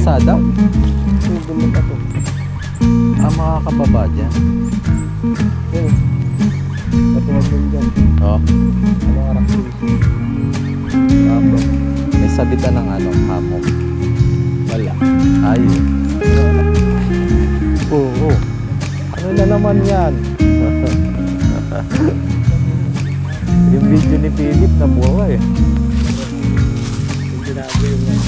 kalsada? Doon mo pa to. Makakababa dyan. Ayun. Patuwag mo dyan. Oh. Ano arak ko? Tapos, may sabitan ng hamok. Wala. Ayun. Oo. Ano na naman yan? Yung video ni Philip na buha eh. Yung ginagawa yung yan.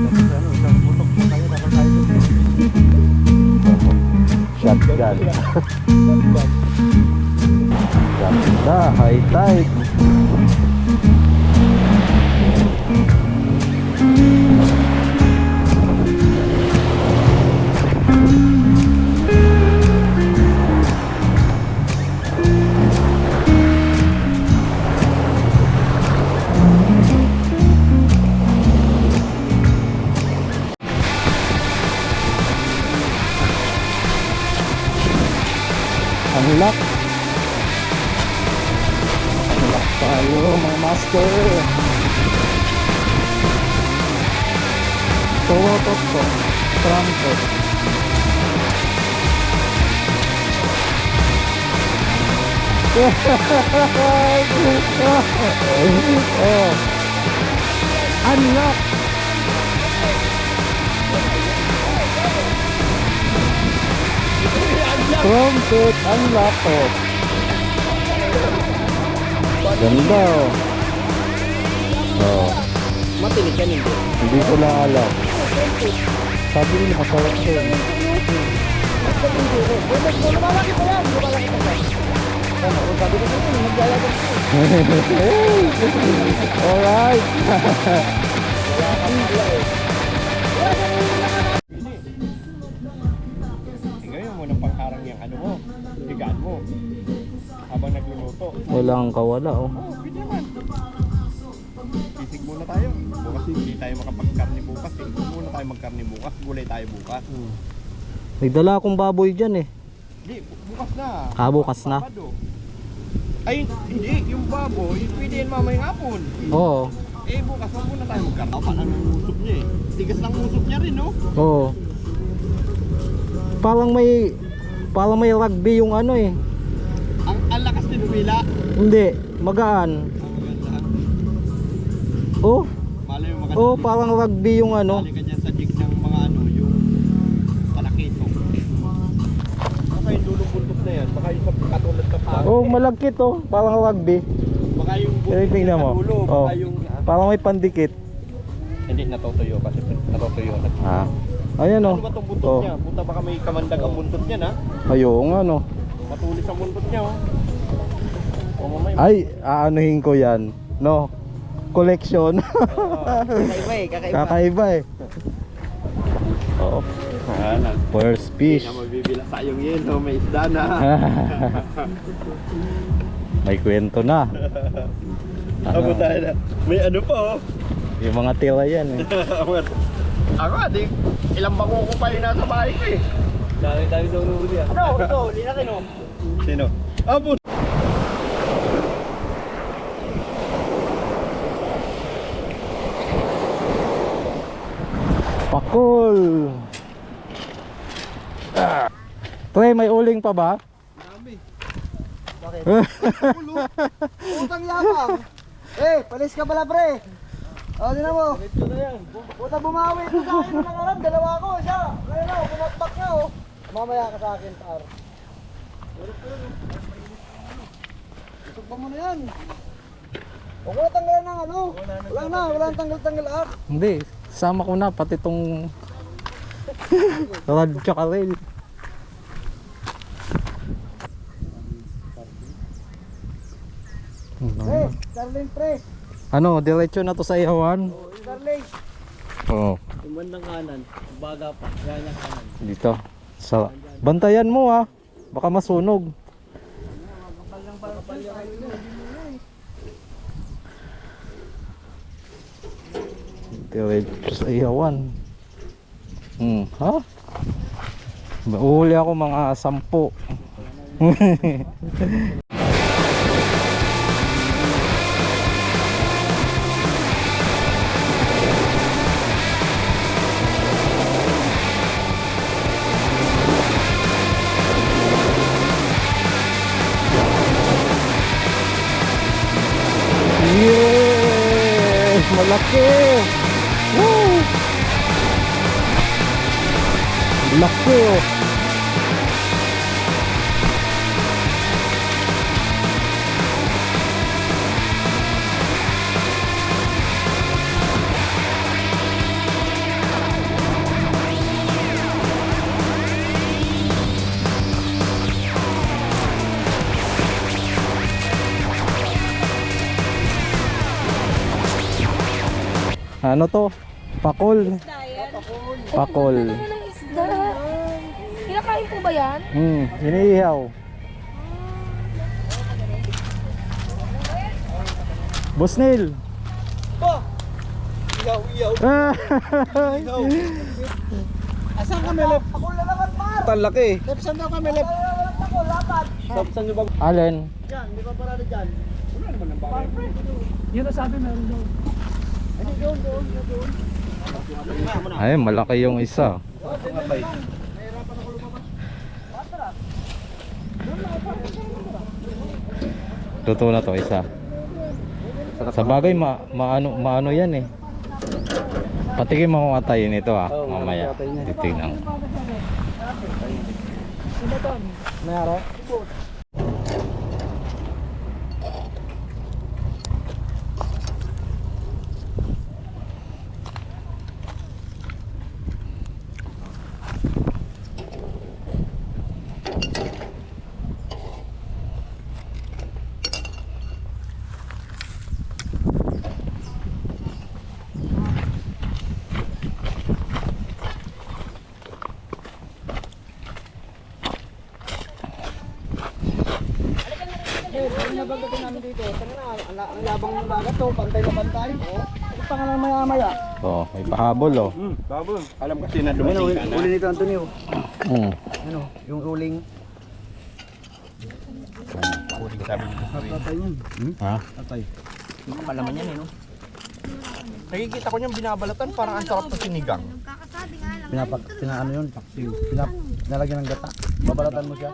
Tapos ano, isang putok mo tayo, dapat tayo doon. Shotgun. Ganda, high tide. Unlock. Unlock tayo mga master. Toto. Trumpet. Oh. Unlock. Trumpet, unlock ko. Ganda oh. Oh. Matinig ka nito. Hindi ko lang alam. Sabi nila masarap din. Lumalaki pa yan. Lumalaki pa yan. Ano, sabi ko dito, maglalagay ko. Alright. Ngayon mo nang pangharang yung ano mo, higaan mo. Habang nagluluto. Walang kawala oh. Oo, pwede naman. Sisig muna tayo. Bukas hindi tayo makapagkarni bukas eh. Hindi muna tayo magkarni bukas. Gulay tayo bukas. Nagdala akong baboy dyan eh. Hindi, bukas na. Bukas na. Sabado. Ay, hindi. Yung baboy, pwede yan mamayang hapon. Oo. Eh, bukas wag muna tayo magkarni. Parang ang usok niya eh. Tigas ng usok niya rin, no? Oo. Parang may rugby yung ano eh. Ang lakas din humila. Hindi, magaan. Ang maganda. Oh, Malay mo maganda. oh, parang rugby yung ano. Malay ka dyan sa jig ng mga ano, yung talakito. Baka yung dulong buntot na yan. Baka yung sa katulad ka pa. Oh, malagkit oh, parang rugby. Baka yung buntot Tingnan mo. sa dulo. Oh, Baka yung... parang may pandikit. Hindi, natutuyo kasi natutuyo. Ah. Ayan oh. Ano ba itong buntot Oh. niya? Punta baka may kamandag ang buntot niya na. Ayun nga no. Matulis ang buntot niya, oh. O mamay. Ay, aanuhin ko yan. No. Collection. Kakaiba eh, kakaiba. Kakaiba eh. Oh, Ayan. first Hindi fish. na mabibila sa yung yelo, may isda na. May kwento na. Abo tayo na. May ano pa, oh. Yung mga tira yan eh. Ako, di. Ilang bako ko pa yung nasa bahay ko eh. Dami daw nuri ah. Ano? Ito, linakin oh. Sino? Abo! Pakul. Pre, may uling pa ba? Dami. Bakit? Ulo. Utang yabang. Palis ka pala pre. O, di na mo. Ito na yan. Puta bumawi ito sa akin ng alam. Dalawa ko siya. Ngayon na, bumagpak na oh. Mamaya ka sa akin, par. Isog pa mo na yan. Huwag ko na tanggalan ng ano. Wala na, wala nang tanggal-tanggal ah. Hindi, sama ko na pati tong rod tsaka rail. Starling pre. Ano, diretso na to sa ihawan? Starling. Oo. Yung bandang kanan, baga pa, ganyan kanan. Dito. Sa bantayan mo ha. Baka masunog. Diretso sa ihawan. Ha? Uhuli ako mga 10. malaki. Woo! Laki oh. Ano to? Pakol. Pakol. Ano ng isda? Kinakain po ba yan? Iniihaw. Boss Neil. Ba! Iyaw. Asan kami lep? Ako na naman par. Talaki. Lep, saan daw kami lep? Ako, lapad. Saan nyo ba? Alin? Yan, di ba parado dyan? Wala naman ang bagay. Yun ang sabi meron daw. Ano doon. Ay, malaki yung isa. Totoo na to isa. Sa bagay maano yan eh. Patikin mo kung atayin ito mamaya. Titignan. Mayroon? Nabagdating namin dito. Ang labang ng bagat to, pantay na pantay. Ito pa nga lang maya-maya. Oh, may pahabol oh. Babon. Alam kasi na dumating ka na. Uli nito, Antonio. Mm. Ano, yung uling. Kuling sabi niyo. Tatay yun. Ha? Tatay. Hindi ko malaman yan eh no. Nakikita ko niyang binabalatan parang ang sarap ng sinigang. Pinaano yun, paksiw. Pinalagyan ng gata. Babalatan mo siya.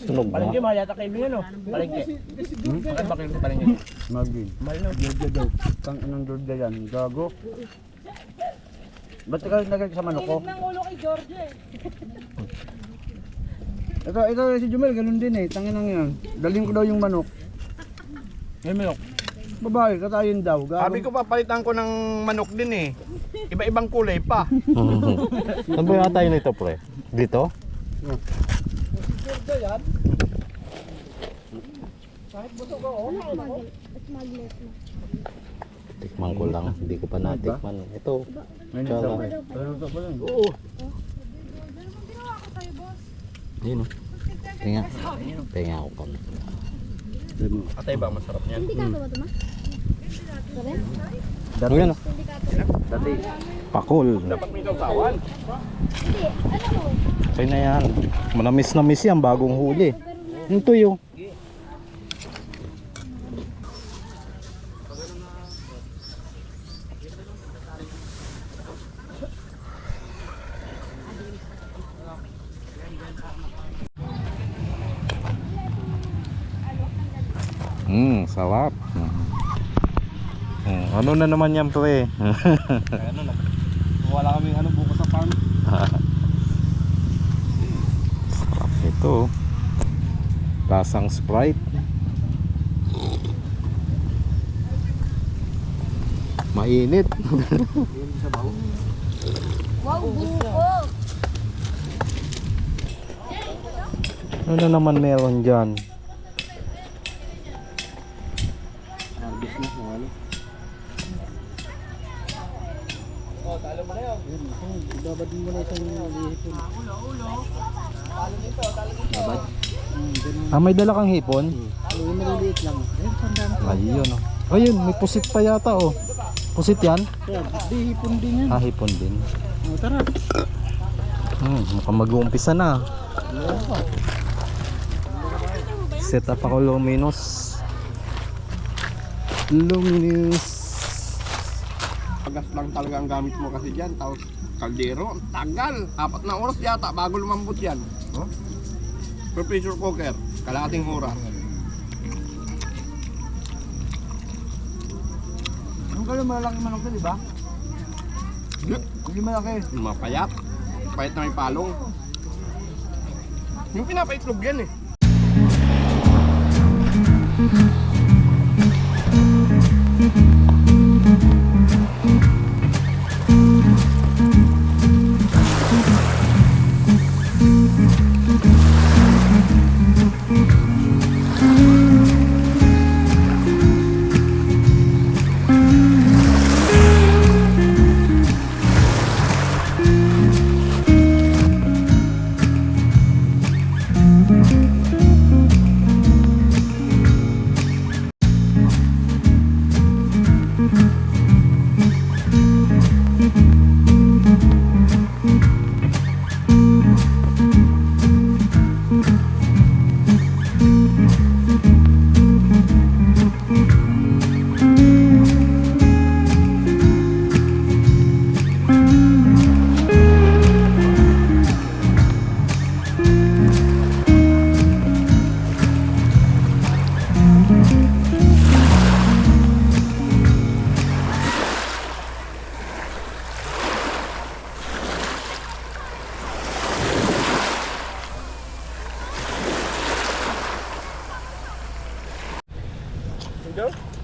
Sunog ba? Palengke mahal yata kayo yun no? Palengke. Bakit ba kayo palengke? Magin. Mahal no? Georgia daw. Kang anong Georgia yan? Gago. Ba't ka nagay sa manok ko? Ng ulo kay George eh. Ito si Jumel, ganun din eh. Tangin lang yan. Daling ko daw yung manok. May manok. Babae, katayin daw. Gago. Sabi ko papalitan ko ng manok din eh. Iba-ibang kulay pa. Saan ba yung atayin nito pre? Dito? Georgia yan. Tikman ko lang. Hindi ko pa natikman. Ito. Tsaka. Oo. Yun oh. Tinga. Tinga ako kami. Atay ba masarap niyan? Dati. Yan oh. Dati. Pakol. Dapat may kausawan. Okay na yan. Manamis yan bagong huli. Yung tuyo. Sarap. Ano na naman yan pre? Ano na? Wala kaming ano bukas sa farm. Sarap ito. Lasang Sprite. Mainit. Wow, buko. Ano na naman meron dyan? Babad mo na isang lihipon. May dala kang hipon? Yung maliliit lang. Ayun, sandaan. Ayun oh. Ayun, may pusit pa yata oh. Pusit yan? Di hipon din yan. Hipon din. O, tara. Mukhang mag-uumpisa na. Set up ako luminous. Pagas lang talaga ang gamit mo kasi dyan. Tapos kaldero, ang tagal. 4 na oras yata bago lumambot yan. Oh? Per pressure cooker, kalahating oras. Yung gano'n malalaki manok to, di ba? Hindi malaki. Yung mga payat. Payat na may palong. Yung pinapaitlog yan eh.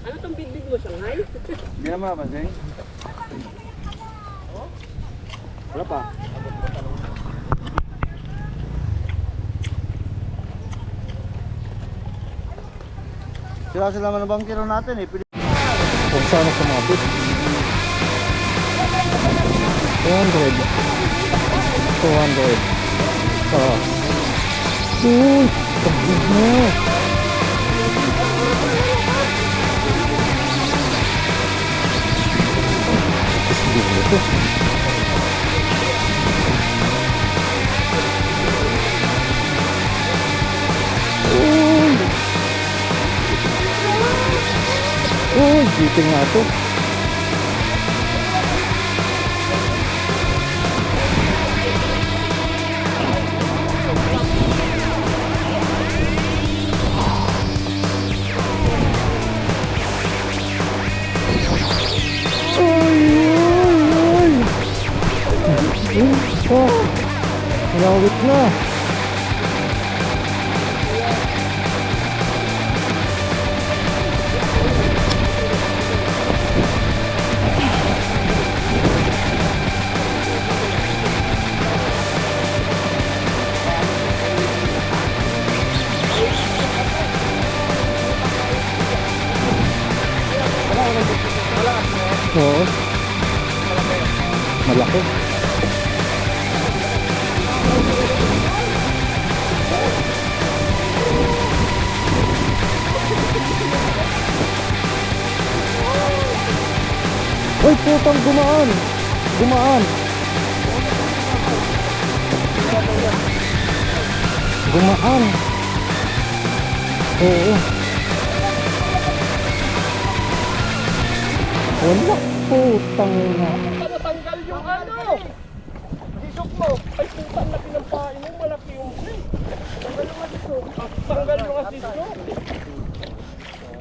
Ano tong big mo, Shanghai? Hindi naman mapansin. Wala pa. Sila naman ang bangkero natin eh. Kung saan ako sumabit. 200. 200. Uy! Tagod na! Ito. Uy! Giting nga ito. Malawit na. Oo. Malaki. Uy, putang gumaan. Gumaan. Gumaan. Oo. Wala, putang na. Natanggal yung ano! Disok mo! Ay, putang laki ng pain mo, malaki yung tanggal yung asisok. Tanggal yung asisok.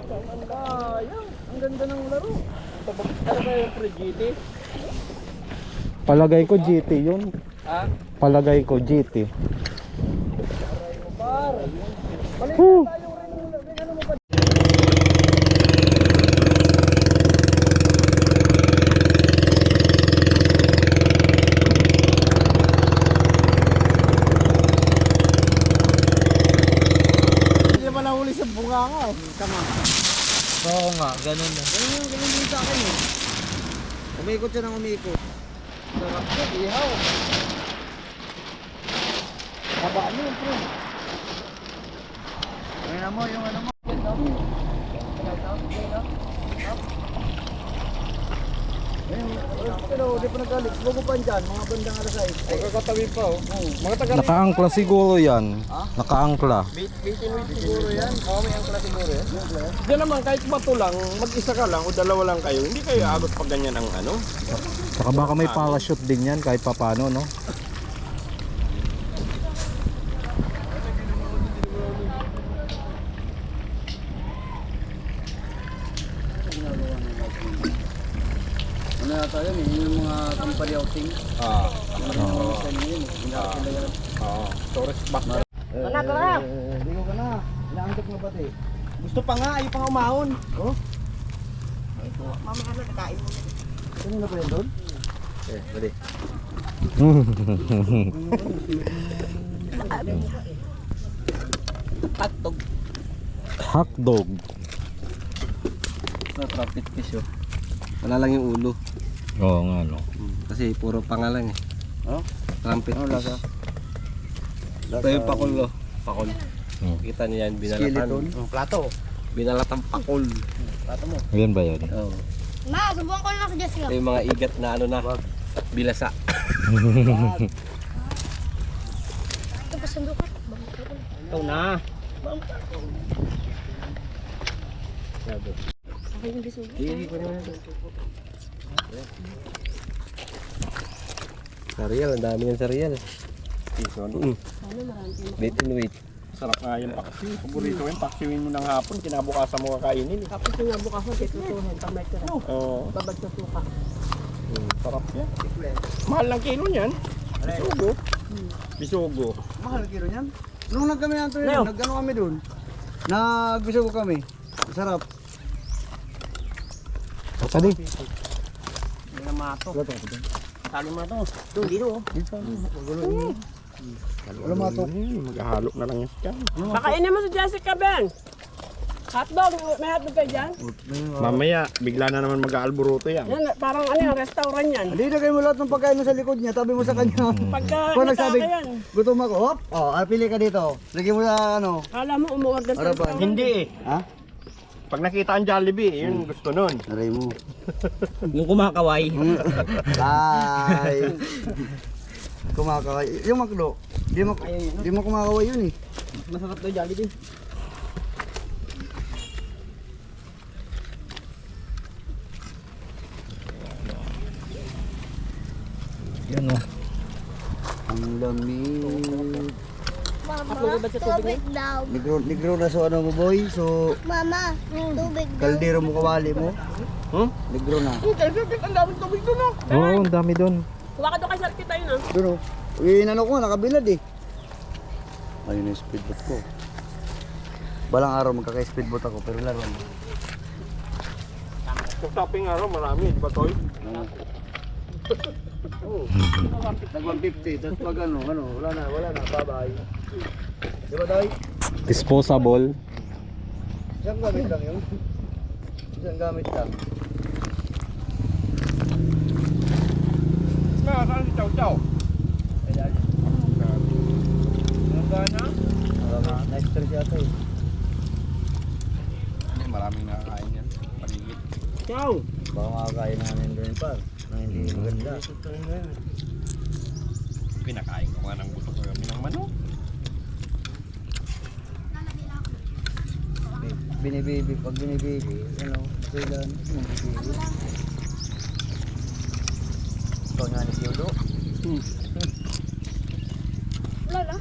Ang dayang. Ang ganda ng laro. Ano ba yung pre-GT? Palagay ko GT yun. Ha? Palagay ko GT. Par! Balik Woo! na tayo rin ano mo pa. Hindi naman nahuli sa bunga nga eh. Tama. Oo nga, ganun na. Ganun din sa akin eh. Umikot siya ng umikot. Sarap siya, ihaw. Habaan mo yun, pre. Tingnan mo yung ano mo. Pero di pa nagalik. Bugupan dyan, mga bandang alas 6. Magkakatabi pa oh. Mga taga Nakaangkla siguro yan. Nakaangkla. Bitin siguro yan. Oo, may angkla siguro yan. Diyan naman, kahit bato lang, mag-isa ka lang o dalawa lang kayo, hindi kayo abot pag ganyan ang ano. Saka baka may parachute din yan kahit papano, no? yata yun eh. Yung mga company outing. Ah. Oo. Oo. Tourist spot. Ligo ka na. Inaantok mo pati. Gusto pa nga, ayaw pa nga umahon. Oh? Mamaya na, nakain mo. Sino na pa yun doon? Bali. Hotdog. Hotdog. Na trumpet fish oh. Wala lang yung ulo. Oo nga no. Kasi puro pangalan eh. Oh? Trumpet fish. lasa? Ito yung pakol oh. Pakol. Hmm. Kita niyo yan, binalatan. Plato. Binalatan pakol. Plato mo. Yan ba yun? Oo. Ma, subukan ko lang sa Jessica. Ito yung mga igat na ano na. Bilasa. Ito pa sundukan. Ito na. Okay yung bisugo. Sarial, ang dami yung sarial. Season. Wait and wait. Sarap nga yung paksi. Paborito yung paksiwin mo ng hapon. Kinabukasan mo kakainin. Eh. Tapos yung bukas mo, titutuhin pag may tira. Oo. Babad sa suka. Sarap yan. Mahal lang kilo niyan. Bisugo. Bisugo. Mahal kilo niyan. Nung nagkami nato yun, nagano kami dun. Nagbisago kami. Sarap. Tadi. Hindi na mato. Tali mo na ito. Doon, dito oh. Wala matok. Maghahalo na lang yan. Pakainin mo si Jessica, Ben. Hotdog, may hotdog kayo dyan? Mamaya, bigla na naman mag-aalburuto yan. Yan, parang ano yung restaurant yan. Hindi na kayo mo lahat ng pagkain mo sa likod niya. Tabi mo sa kanya. Pagka Kung nagsabi, nataka yan, gutom ako. Hop. Oh, pili ka dito. Lagyan mo sa ano. kala mo umuorder sa Harapan. restaurant. Hindi eh. Ha? Pag nakita ang Jollibee, yun gusto nun. Aray mo. Yung kumakaway. Ay. Kumakaway. Yung makdo. Di mo kumakaway yun eh. Masarap daw Jollibee. Yan o. Ang lamig. Mama, Ako ba sa tubig daw. Negro na so ano mo boy. So Mama, tubig daw. kaldero mo kawali mo. Hmm? Negro na. Ang daming tubig doon ah. Oo, ang dami doon. Huwag ka doon kay Sarkita yun ah. Doon oh. Inano ko nakabilad eh. Ayun yung speedboat ko. Balang araw magkaka-speedboat ako pero laruan. Kung topping araw, marami. Di ba, Toy? Nag-150, tapos pag ano, wala na, bye-bye. Di ba, Day? Disposable. Isang gamit lang yun. Isang gamit lang. Saan si Chow Chow? Nice stress yata eh. Maraming nakakain yan. Paligid. Ciao! Baka makakain namin doon pa. Na hindi maganda. Pinakain ko nga ng buto ko kami ng manok. Binibibi, pag binibibi, ano, kailan, binibibi. Ikaw nga ni Kyodo. Wala na.